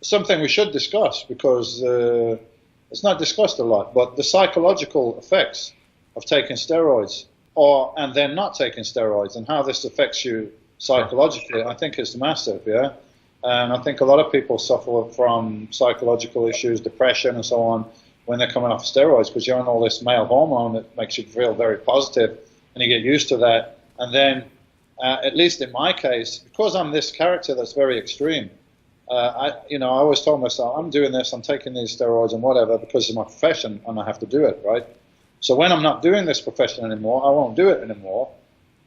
Something we should discuss because it's not discussed a lot, but the psychological effects of taking steroids and then not taking steroids and how this affects you psychologically, I think is massive, yeah? And I think a lot of people suffer from psychological issues, depression and so on, when they're coming off steroids because you're on all this male hormone that makes you feel very positive and you get used to that. And then, at least in my case, because I'm this character that's very extreme, I always told myself, I'm doing this, I'm taking these steroids and whatever because it's my profession and I have to do it, right? So when I'm not doing this profession anymore, I won't do it anymore.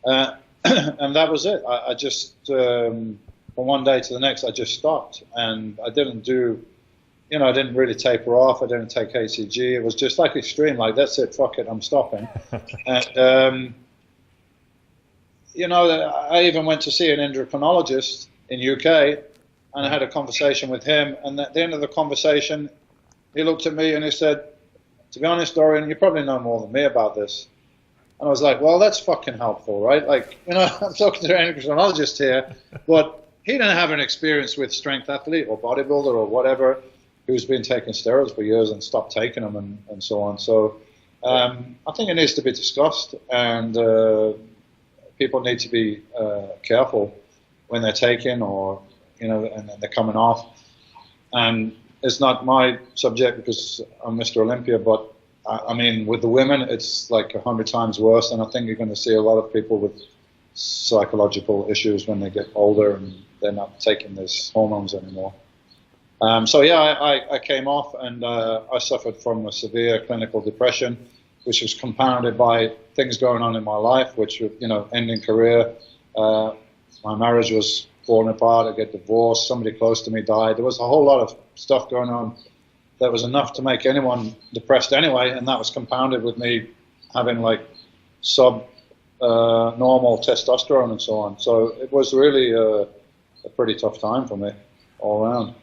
And that was it. I just, from one day to the next, I just stopped. And I didn't do, I didn't really taper off. I didn't take HCG. It was just like extreme, like, that's it, fuck it, I'm stopping. And, I even went to see an endocrinologist in UK, and I had a conversation with him. And at the end of the conversation, he looked at me and he said, to be honest, Dorian, you probably know more than me about this. And I was like, well, that's fucking helpful, right? Like, I'm talking to an endocrinologist here, but he didn't have an experience with strength athlete or bodybuilder or whatever who's been taking steroids for years and stopped taking them and so on. So I think it needs to be discussed, and people need to be careful when they're taking or, and they're coming off. And it's not my subject because I'm Mr. Olympia, but I mean, with the women, it's like 100 times worse, and I think you're going to see a lot of people with psychological issues when they get older and they're not taking these hormones anymore. So yeah, I came off, and I suffered from a severe clinical depression, which was compounded by things going on in my life, which were, ending career. My marriage was falling apart. I get divorced. Somebody close to me died. There was a whole lot of stuff going on that was enough to make anyone depressed anyway, and that was compounded with me having like normal testosterone and so on. So it was really a pretty tough time for me all around.